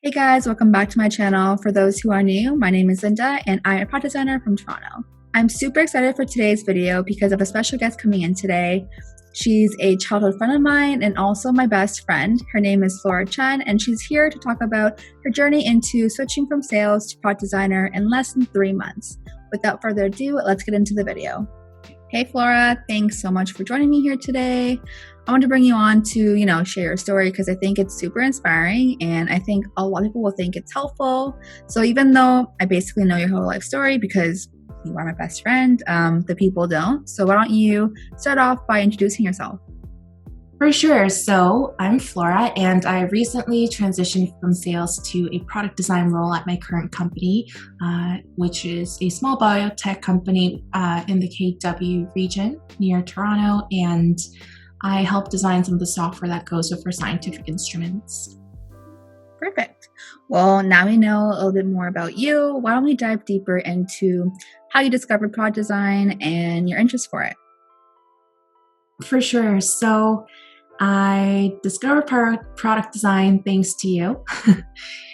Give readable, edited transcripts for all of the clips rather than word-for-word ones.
Hey guys, welcome back to my channel. For those who are new, my name is Linda and I'm a product designer from Toronto. I'm super excited for today's video because of a special guest coming in today. She's a childhood friend of mine and also my best friend. Her name is Flora Chen and she's here to talk about her journey into switching from sales to product designer in less than 3 months. Without further ado, let's get into the video. Hey Flora, thanks so much for joining me here today. I want to bring you on to, share your story because I think it's super inspiring and I think a lot of people will think it's helpful. So even though I basically know your whole life story because you are my best friend, the people don't. So why don't you start off by introducing yourself? For sure. So I'm Flora and I recently transitioned from sales to a product design role at my current company, which is a small biotech company in the KW region near Toronto. And I help design some of the software that goes with our scientific instruments. Perfect. Well, now we know a little bit more about you. Why don't we dive deeper into how you discovered product design and your interest for it? For sure. So I discovered product design thanks to you.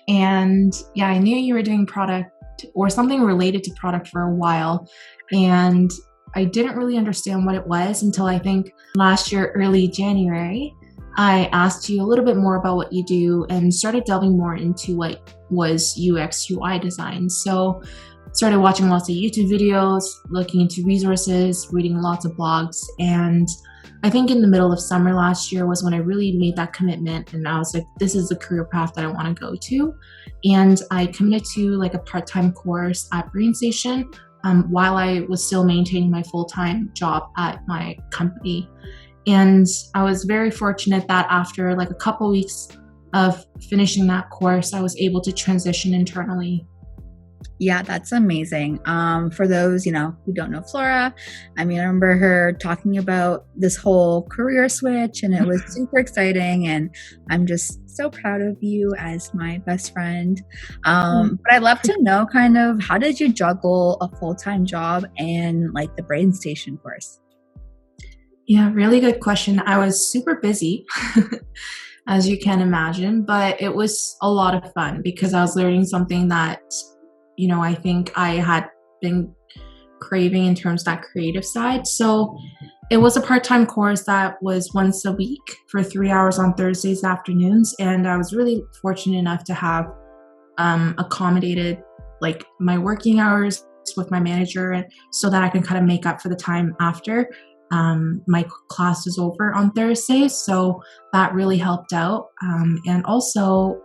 And yeah, I knew you were doing product or something related to product for a while. And I didn't really understand what it was until I think last year, early January, I asked you a little bit more about what you do and started delving more into what was UX UI design. So started watching lots of YouTube videos, looking into resources, reading lots of blogs. And I think in the middle of summer last year was when I really made that commitment. And I was like, this is the career path that I want to go to. And I committed to like a part-time course at BrainStation while I was still maintaining my full-time job at my company. And I was very fortunate that after like a couple weeks of finishing that course, I was able to transition internally. Yeah, that's amazing. For those, who don't know Flora, I remember her talking about this whole career switch and it was super exciting and I'm just so proud of you as my best friend. But I'd love to know kind of how did you juggle a full-time job and like the BrainStation course? Yeah, really good question. I was super busy, as you can imagine, but it was a lot of fun because I was learning something that I think I had been craving in terms of that creative side. So it was a part-time course that was once a week for 3 hours on Thursdays afternoons. And I was really fortunate enough to have accommodated like my working hours with my manager and so that I can kind of make up for the time after my class is over on Thursdays. So that really helped out. And also,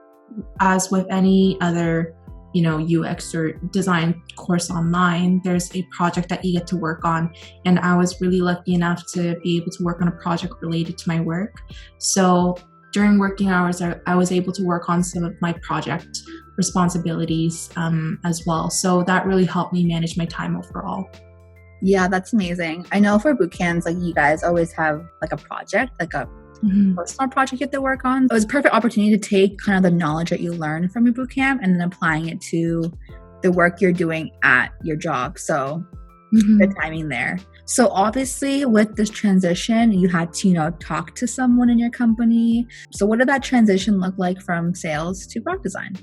as with any other UX or design course online, there's a project that you get to work on. And I was really lucky enough to be able to work on a project related to my work. So during working hours, I was able to work on some of my project responsibilities as well. So that really helped me manage my time overall. Yeah, that's amazing. I know for boot camps, like you guys always have like a project, like a personal project you have to work on. It was a perfect opportunity to take kind of the knowledge that you learned from your boot camp and then applying it to the work you're doing at your job. So the timing there. So obviously with this transition, you had to, talk to someone in your company. So what did that transition look like from sales to product design?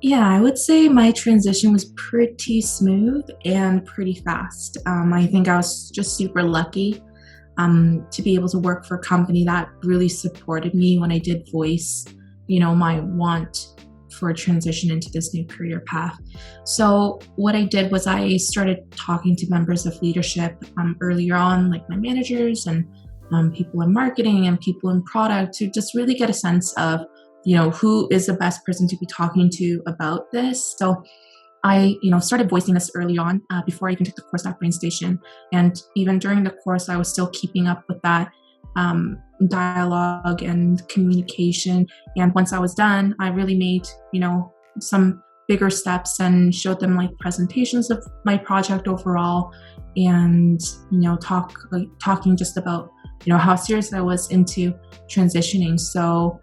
Yeah, I would say my transition was pretty smooth and pretty fast. I think I was just super lucky to be able to work for a company that really supported me when I did voice, my want for a transition into this new career path. So what I did was I started talking to members of leadership earlier on, like my managers and people in marketing and people in product to just really get a sense of, who is the best person to be talking to about this. So I, started voicing this early on before I even took the course at BrainStation. And even during the course, I was still keeping up with that dialogue and communication. And once I was done, I really made, some bigger steps and showed them like presentations of my project overall and, talking just about, how serious I was into transitioning. So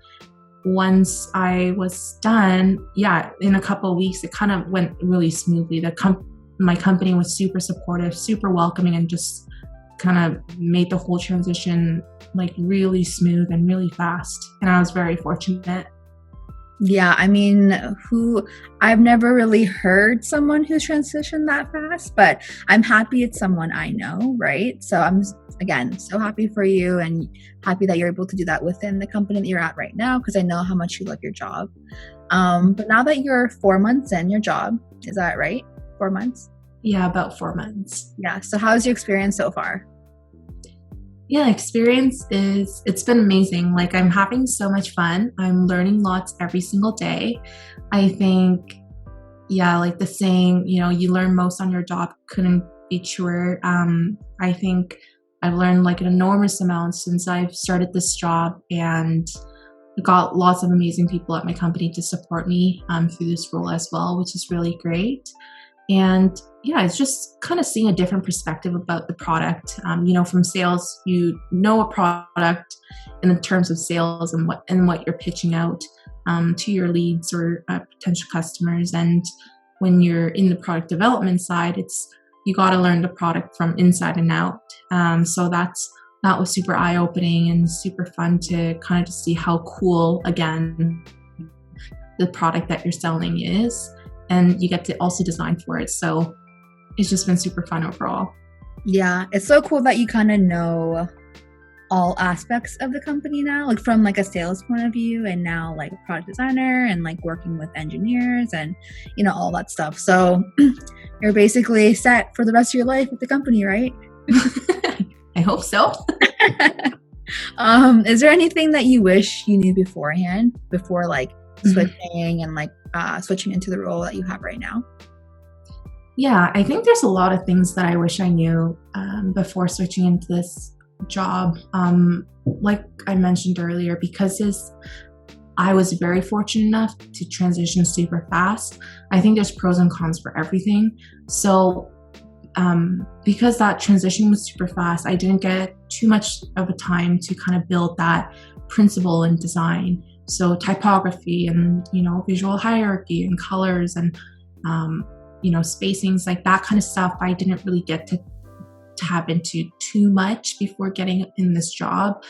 once I was done, in a couple of weeks, it kind of went really smoothly. My company was super supportive, super welcoming, and just kind of made the whole transition like really smooth and really fast. And I was very fortunate. Yeah, I mean, I've never really heard someone who's transitioned that fast, but I'm happy it's someone I know, right? So I'm, again, so happy for you and happy that you're able to do that within the company that you're at right now, because I know how much you love your job. But now that you're 4 months in your job, is that right? 4 months? Yeah, about 4 months. Yeah. So how's your experience so far? Yeah, it's been amazing. Like, I'm having so much fun. I'm learning lots every single day. I think, yeah, like the saying, you learn most on your job couldn't be truer. I think I've learned like an enormous amount since I've started this job, and got lots of amazing people at my company to support me through this role as well, which is really great. And yeah, it's just kind of seeing a different perspective about the product. From sales, a product in the terms of sales and what you're pitching out to your leads or potential customers. And when you're in the product development side, you got to learn the product from inside and out. So that was super eye-opening and super fun to kind of just see how cool, again, the product that you're selling is. And you get to also design for it. So it's just been super fun overall. Yeah, it's so cool that you kind of know all aspects of the company now, like from like a sales point of view, and now like a product designer and like working with engineers and all that stuff. So you're basically set for the rest of your life with the company, right? I hope so. Is there anything that you wish you knew beforehand, before like switching and like switching into the role that you have right now? Yeah, I think there's a lot of things that I wish I knew before switching into this job. Like I mentioned earlier, because I was very fortunate enough to transition super fast. I think there's pros and cons for everything. So because that transition was super fast, I didn't get too much of a time to kind of build that principle in design. So typography and, visual hierarchy and colors and, spacings, like that kind of stuff, I didn't really get to tap into too much before getting in this job.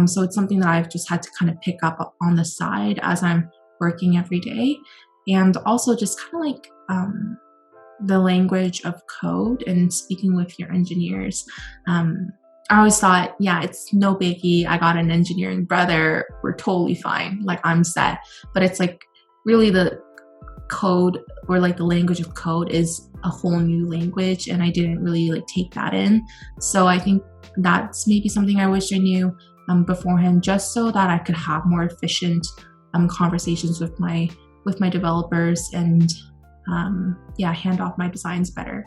So it's something that I've just had to kind of pick up on the side as I'm working every day. And also just kind of like the language of code and speaking with your engineers. I always thought, yeah, it's no biggie. I got an engineering brother. We're totally fine. Like, I'm set. But it's like really the code, or like the language of code, is a whole new language, and I didn't really like take that in. So I think that's maybe something I wish I knew beforehand, just so that I could have more efficient conversations with my developers and hand off my designs better.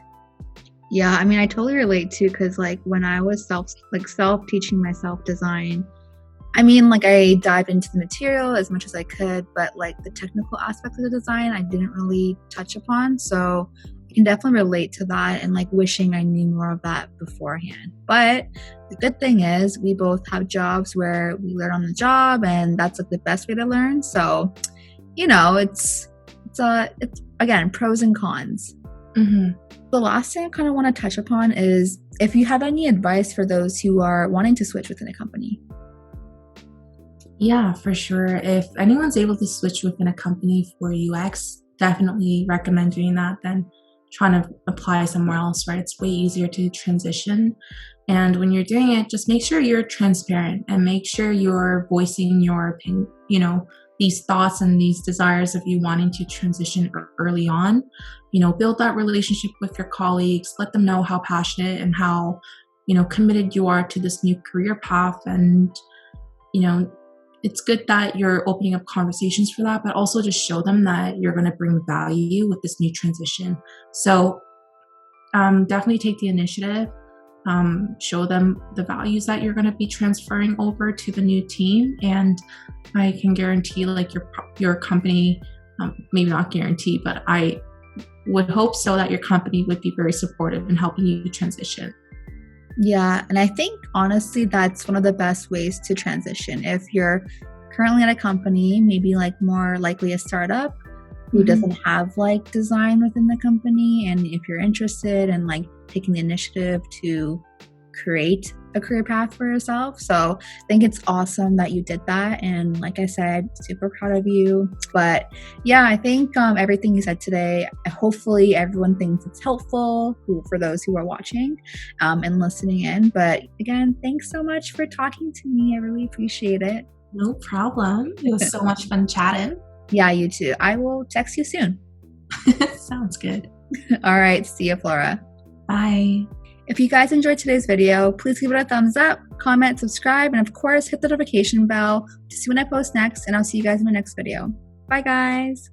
Yeah, I mean, I totally relate too, because like when I was self-teaching myself design, I mean, like I dived into the material as much as I could, but like the technical aspects of the design, I didn't really touch upon. So I can definitely relate to that, and like wishing I knew more of that beforehand. But the good thing is we both have jobs where we learn on the job, and that's like the best way to learn. So, it's again, pros and cons. Mm-hmm. The last thing I kind of want to touch upon is if you have any advice for those who are wanting to switch within a company. Yeah, for sure. If anyone's able to switch within a company for UX, definitely recommend doing that than trying to apply somewhere else, right? It's way easier to transition. And when you're doing it, just make sure you're transparent and make sure you're voicing your opinion, these thoughts and these desires of you wanting to transition early on. Build that relationship with your colleagues, let them know how passionate and how, committed you are to this new career path. And, it's good that you're opening up conversations for that, but also just show them that you're going to bring value with this new transition. So definitely take the initiative. Show them the values that you're going to be transferring over to the new team. And I can guarantee like your company, maybe not guarantee, but I would hope so that your company would be very supportive in helping you transition. Yeah, and I think honestly that's one of the best ways to transition. If you're currently at a company, maybe like more likely a startup who doesn't have like design within the company, and if you're interested in like taking the initiative to create a career path for yourself. So I think it's awesome that you did that. And like I said, super proud of you. But yeah, I think everything you said today, hopefully everyone thinks it's helpful for those who are watching and listening in. But again, thanks so much for talking to me. I really appreciate it. No problem. It was so much fun chatting. Yeah, you too. I will text you soon. Sounds good. All right. See you, Flora. Bye. If you guys enjoyed today's video, please give it a thumbs up, comment, subscribe, and of course, hit the notification bell to see when I post next, and I'll see you guys in my next video. Bye, guys.